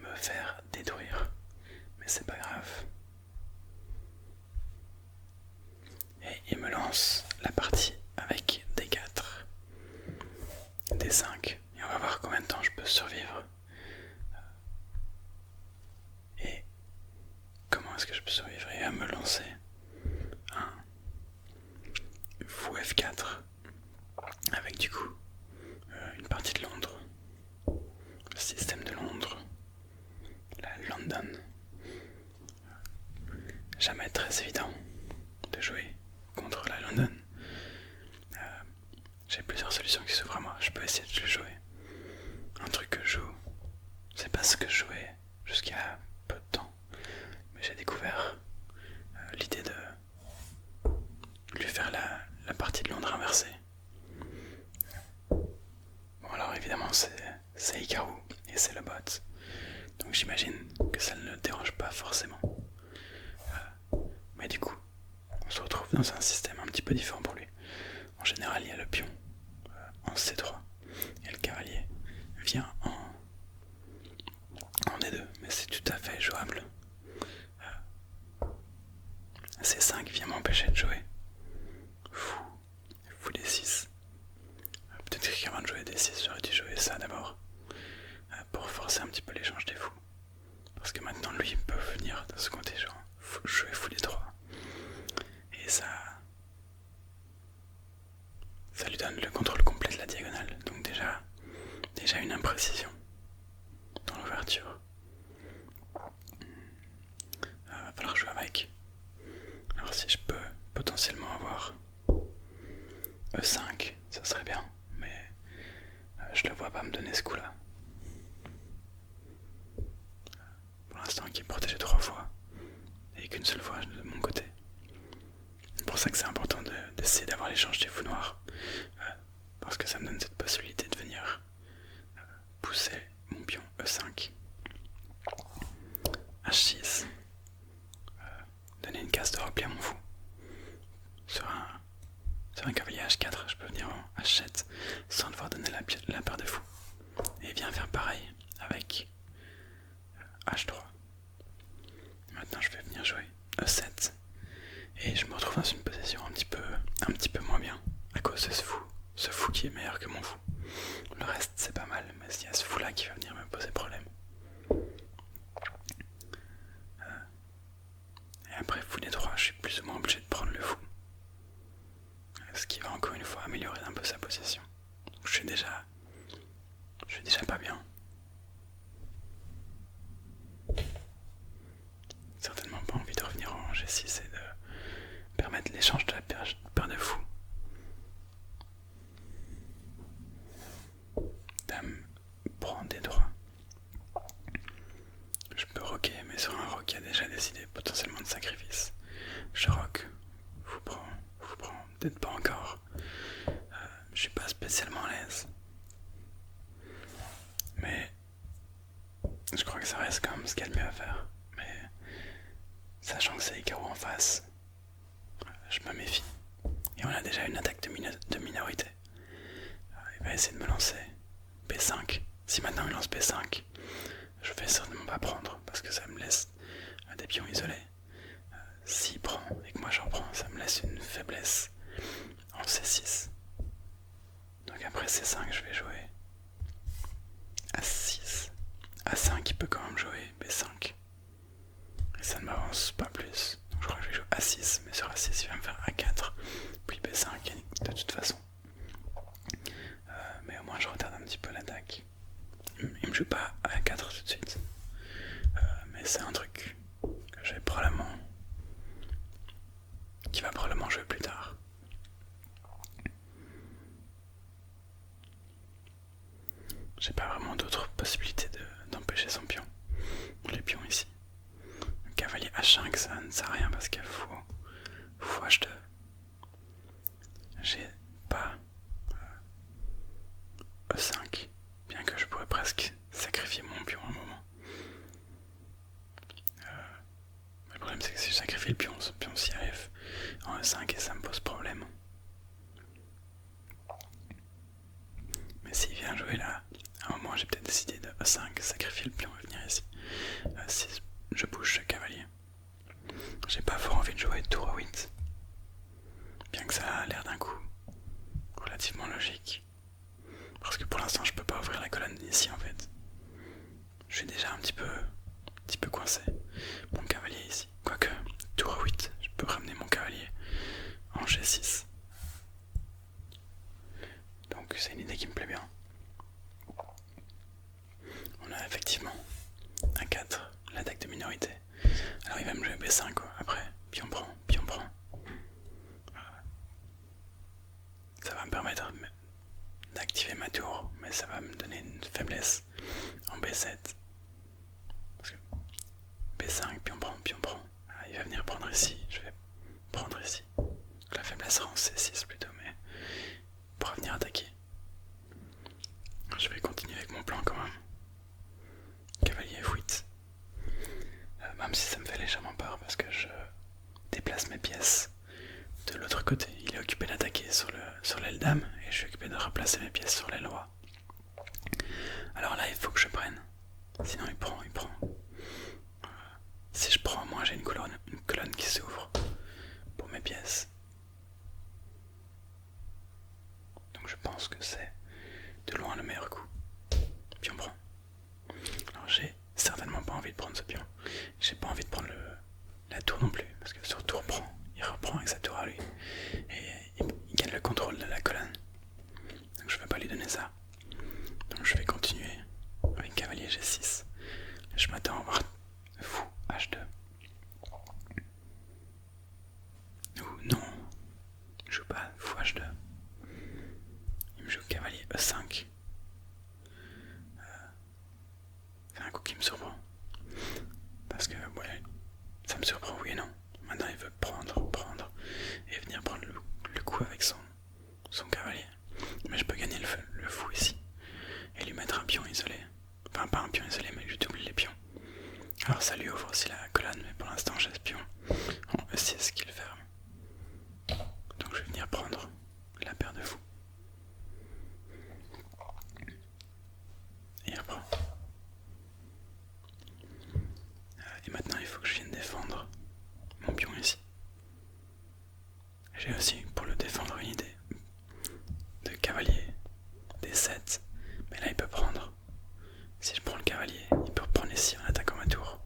me faire détruire. Mais c'est pas grave. Et il me lance la partie avec D4, D5. Et on va voir combien de temps je peux survivre. Et comment est-ce que je peux survivre. Et à me lancer un fou F4 avec du coup une partie de Londres, le système de Londres, la London. Jamais très évident de jouer contre la London. J'ai plusieurs solutions qui s'ouvrent à moi. Je peux essayer de le jouer. Un truc que je joue, c'est pas ce que je jouais jusqu'à peu de temps. Mais j'ai découvert l'idée de lui faire la partie de Londres inversée. Bon alors évidemment c'est Hikaru et c'est le bot. Donc j'imagine que ça ne le dérange pas forcément. Mais du coup, on se retrouve dans un système un petit peu différent pour lui. En général, il y a le pion en C3 et le cavalier vient en D2, mais c'est tout à fait jouable. C5 vient m'empêcher de jouer. Fou D6. Peut-être qu'avant de jouer D6, j'aurais dû jouer ça d'abord pour forcer un petit peu l'échange des fous. Parce que maintenant, lui, il peut venir de ce côté, genre jouer fou D3. Et ça lui donne le contrôle complet de la diagonale. Donc déjà une imprécision dans l'ouverture. Va falloir jouer avec. Alors si je peux potentiellement avoir E5, ça serait bien, mais je le vois pas me donner ce coup là. Pour l'instant il est protégé 3 fois et qu'une seule fois de mon côté. C'est pour ça que c'est important d'essayer d'avoir l'échange des fous noirs, parce que ça me donne cette possibilité de venir pousser mon pion E5, H6, donner une case de repli à mon fou. Sur un cavalier H4, je peux venir en H7 sans devoir donner la paire de fous. Et vient faire pareil avec H3. Maintenant je vais venir jouer E7. Et je me retrouve dans une position un petit peu moins bien à cause de ce fou qui est meilleur que mon fou. Le reste c'est pas mal, mais il y a ce fou là qui va venir me poser problème. Et après fou D3, je suis plus ou moins obligé de prendre le fou. Ce qui va encore une fois améliorer un peu sa position. Donc je suis déjà pas bien. Certainement pas envie de revenir en G6 et de permettre l'échange de la paire de fous. Dame prend des droits. Je peux roquer, mais sur un rock qui a déjà décidé potentiellement de sacrifice. Je rock, vous prends, peut-être pas encore. Je suis pas spécialement à l'aise. Mais je crois que ça reste quand même ce qu'il y a de mieux à faire. Mais sachant que c'est Hikaru en face, je me méfie. Et on a déjà une attaque de minorité. Il va essayer de me lancer B5. Si maintenant il lance B5, je vais certainement pas prendre parce que ça me laisse des pions isolés. S'il prend et que moi j'en prends, ça me laisse une faiblesse en C6. Donc après C5, je vais jouer A6. A5, il peut quand même jouer B5. Et ça ne m'avance pas plus. Donc je crois que je vais jouer A6, mais sur A6, il va me faire A4, puis B5 de toute façon. Mais au moins je retarde un petit peu l'attaque. Il me joue pas A4 tout de suite. Mais c'est un truc que j'ai probablement... qui va probablement jouer plus tard. J'ai pas vraiment d'autres possibilités d'empêcher son pion. Les pions ici. Le cavalier H5, ça ne sert à rien parce qu'il faut H2. J'ai pas E5, bien que je pourrais presque sacrifier mon pion à un moment. Le problème c'est que si je sacrifie le pion, ce pion s'y arrive en E5 et ça me pose problème. Mais s'il vient jouer là, à un moment j'ai peut-être décidé de E5, sacrifier le pion et venir ici. tour à 8. Bien que ça a l'air d'un coup relativement logique. Parce que pour l'instant je peux pas ouvrir la colonne d'ici en fait. Je suis déjà un petit peu coincé. Mon cavalier ici. Quoique, tour à 8, je peux ramener mon cavalier en G6. Donc c'est une idée qui me plaît bien. On a effectivement un 4, l'attaque de minorité. Alors il va me jouer B5 quoi. Après, pion prend. Ça va me permettre d'activer ma tour, mais ça va me donner une faiblesse en B7. Parce que B5, pion prend. Ah, il va venir prendre ici, je vais prendre ici. Donc la faiblesse sera en C6 plutôt, mais pour venir attaquer. Je vais continuer avec mon plan quand même. Cavalier F8. Même si ça me fait légèrement peur parce que je déplace mes pièces de l'autre côté. Il est occupé d'attaquer sur l'aile dame et je suis occupé de replacer mes pièces sur l'aile roi. Alors là il faut que je prenne. Sinon il prend. Si je prends, moi j'ai une colonne qui s'ouvre pour mes pièces. Donc je pense que c'est de loin le meilleur coup. Pion prend. Alors j'ai certainement pas envie de prendre ce pion. J'ai pas envie de prendre la tour non plus, parce que sur tour prend, il reprend avec sa tour à lui. Et il gagne le contrôle de la colonne. Donc je vais pas lui donner ça. Donc je vais continuer avec cavalier G6. Je m'attends à voir fou H2. Ou non, je joue pas fou H2. Il me joue cavalier E5. C'est un coup qui me surprend. Parce que, ouais, ça me surprend, oui et non. Maintenant, il veut prendre et venir prendre le coup avec son cavalier. Mais je peux gagner le fou ici et lui mettre un pion isolé. Enfin, pas un pion isolé, mais lui doubler les pions. Alors, ça lui ouvre aussi la colonne, mais pour l'instant, j'ai ce pion en E6 qu'il ferme. Donc, je vais venir prendre la paire de fous. Et il reprend. Et maintenant, il faut que je vienne défendre mon pion ici. J'ai aussi, pour le défendre, une idée de cavalier D7. Mais là, il peut prendre. Si je prends le cavalier, il peut reprendre ici en attaquant ma tour.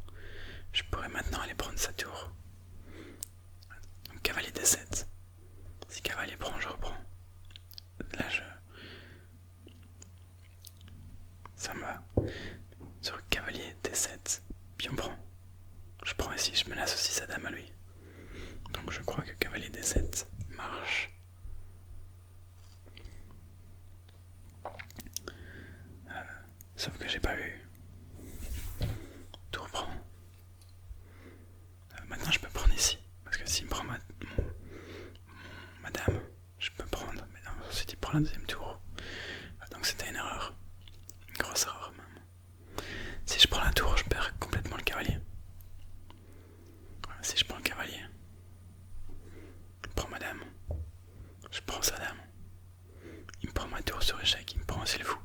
Je pourrais maintenant aller prendre sa tour. Donc, cavalier D7. Si cavalier prend, je reprends. Là, ça me va. Sur cavalier D7, pion prend. Je prends ici, je menace aussi sa dame à lui. Donc je crois que cavalier D7 marche. Sauf que j'ai pas eu. Tour prend. Maintenant je peux prendre ici. Parce que s'il me prend ma dame, je peux prendre. Mais non, ensuite il prend la deuxième tour. Donc c'était une erreur. Une grosse erreur même. Si je prends la tour, je perds complètement le cavalier. Si je prends le cavalier, je prends ma dame, je prends sa dame, il me prend ma tour sur échec, il me prend aussi le fou.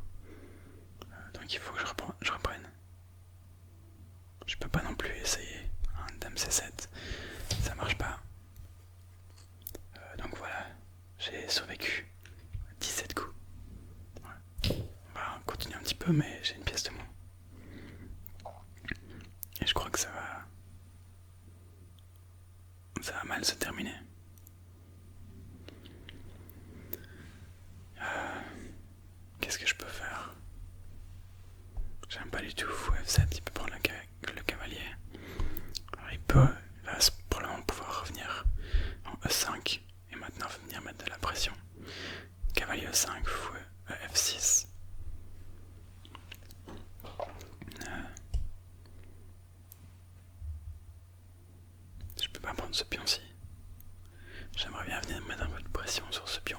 Donc il faut que je reprenne. Je peux pas non plus essayer un dame C7, ça marche pas. Donc voilà, j'ai survécu 17 coups. Ouais. On va continuer un petit peu, mais j'ai une pièce de moins. Et je crois que ça va mal se terminer. Qu'est-ce que je peux faire? J'aime pas du tout fou F7, il peut prendre le cavalier. Alors il va probablement pouvoir revenir en E5 et maintenant venir mettre de la pression. Cavalier E5, fou F6. Je peux pas prendre ce pion-ci. J'aimerais bien venir mettre un peu de pression sur ce pion.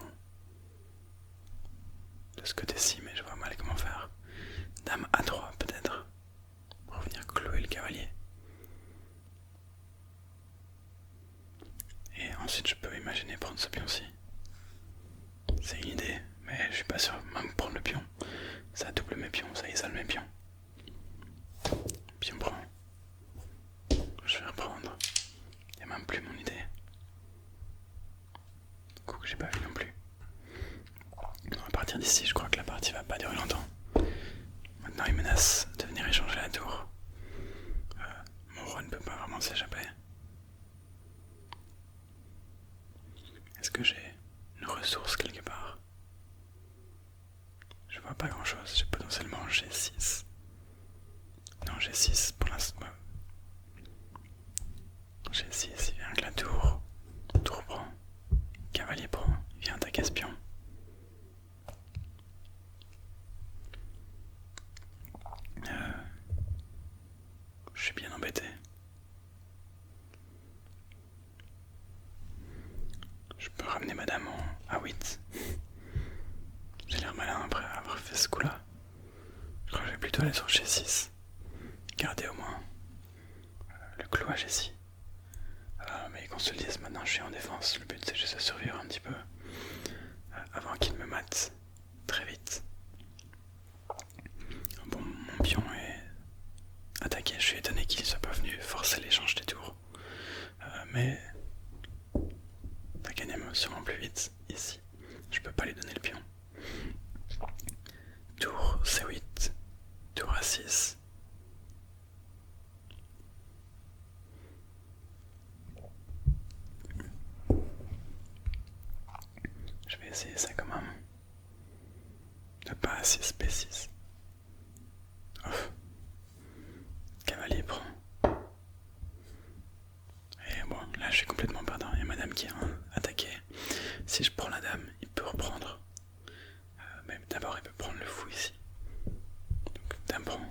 De ce côté-ci, mais je vois mal comment faire. Dame A3 peut-être. Pour venir clouer le cavalier. Et ensuite je peux imaginer prendre ce pion-ci. C'est une idée, mais je suis pas sûr. Même prendre le pion, ça double mes pions, ça isole mes pions. Pion prend. Je vais reprendre. Il n'y a même plus mon idée. mince. J'ai essayé, il vient que la tour. Tour prend. Cavalier prend. Il vient attaquer espion. Je suis bien embêté. Je peux ramener madame en A8. J'ai l'air malin après avoir fait ce coup-là. Je crois que je vais plutôt aller sur G6. Garder au moins le clou à G6. Mais qu'on se le dise, maintenant je suis en défense. Le but c'est juste de survivre un petit peu avant qu'il me mate très vite. Bon, mon pion est attaqué. Je suis étonné qu'il ne soit pas venu forcer l'échange des tours. Mais va gagner sûrement plus vite ici. Je peux pas lui donner le pion. Tour C8, tour A6. Je vais essayer ça quand même. De pas A6, B6. Ouf. Cavalier prend. Et bon, là je suis complètement perdant. Il y a madame qui a attaqué. Si je prends la dame, il peut reprendre. Mais d'abord il peut prendre le fou ici. Donc dame prend.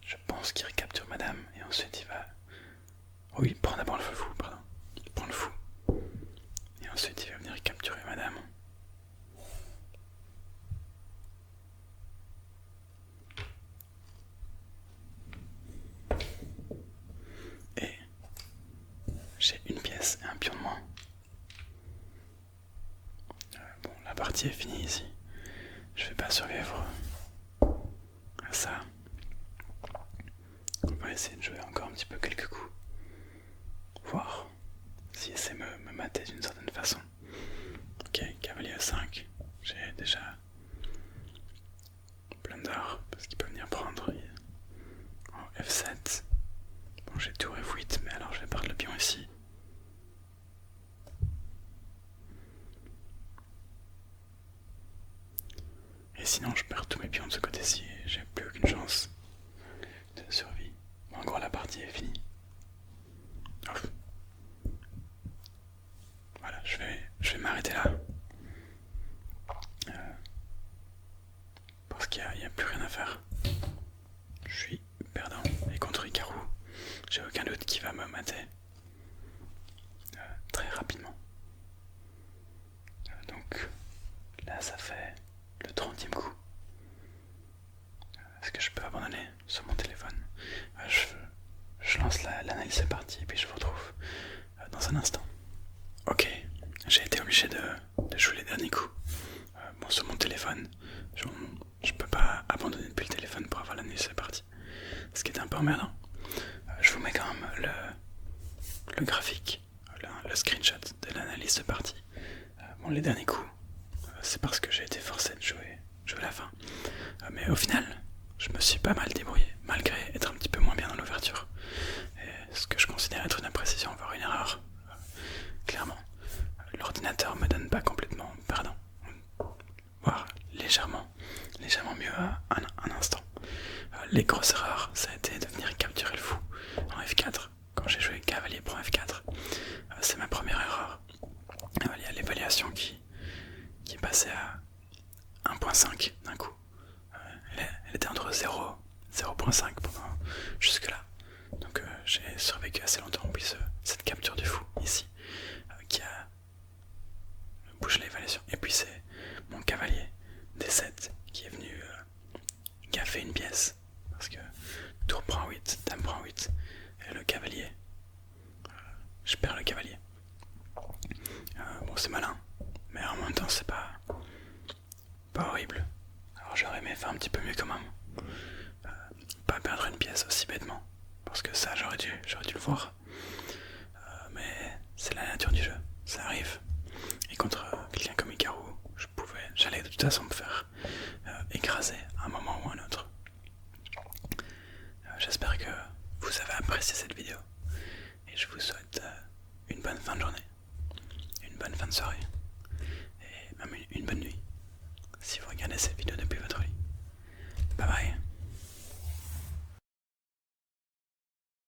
Je pense qu'il recapture madame et ensuite il va... Oh, il prend d'abord le fou, pardon. Il prend le fou. Et ensuite il va venir capturer madame. Et j'ai une pièce et un pion de moins. Bon, la partie est finie ici. Je vais pas survivre à ça. On va essayer de jouer encore un petit peu quelques coups. Voir s'il essaie de me mater d'une certaine façon. Ok, cavalier A5. J'ai déjà plein d'or parce qu'il peut venir prendre. En F7. Bon, j'ai tour F8, mais alors je vais perdre le pion ici. Et sinon, je perds tous mes pions de ce côté-ci et j'ai plus aucune chance de survie. Bon, en gros, la partie est finie. Ouf. Voilà, je vais m'arrêter là. Parce qu'il n'y a plus rien à faire. Je suis perdant. Et contre Hikaru, j'ai aucun doute qu'il va me mater très rapidement. Donc là, ça fait le 30e coup. Est-ce que je peux abandonner sur mon téléphone? Je lance l'analyse, c'est parti, et puis je vous retrouve dans un instant. Ok, j'ai été obligé de jouer les derniers coups. Bon, sur mon téléphone, je peux pas abandonner depuis le téléphone pour avoir l'analyse, c'est parti. Ce qui est un peu emmerdant. Je vous mets quand même le graphique, le screenshot de l'analyse de partie. Bon, les derniers coups, c'est parce que j'ai été forcé de jouer la fin. Mais au final, je me suis pas mal débrouillé, malgré être un petit peu moins bien dans l'ouverture. Et ce que je considère être une imprécision, voire une erreur. Clairement, l'ordinateur me donne pas complètement perdant, voire légèrement mieux à un instant. Les grosses erreurs, ça a été de venir capturer le fou en F4 quand j'ai joué cavalier pour F4. C'est ma première erreur. Il y a l'évaluation qui est passée à 1.5 d'un coup. Elle était entre 0 0.5 pendant jusque là. Donc j'ai survécu assez longtemps, puis cette capture du fou ici qui a bougé l'évaluation. Et puis c'est mon cavalier D7 qui est venu gaffer une pièce. Parce que tour prend 8, dame prend 8. Et le cavalier, je perds le cavalier. Bon, c'est malin, mais en même temps c'est pas horrible. Alors j'aurais aimé faire un petit peu mieux quand même. Pas perdre une pièce aussi bêtement. Parce que ça j'aurais dû le voir. Mais c'est la nature du jeu, ça arrive. Et contre quelqu'un comme Hikaru, j'allais de toute façon me faire écraser à un moment ou à un autre. J'espère que vous avez apprécié cette vidéo. Et je vous souhaite une bonne fin de journée, une bonne fin de soirée, et même une bonne nuit, si vous regardez cette vidéo depuis votre lit. Bye bye.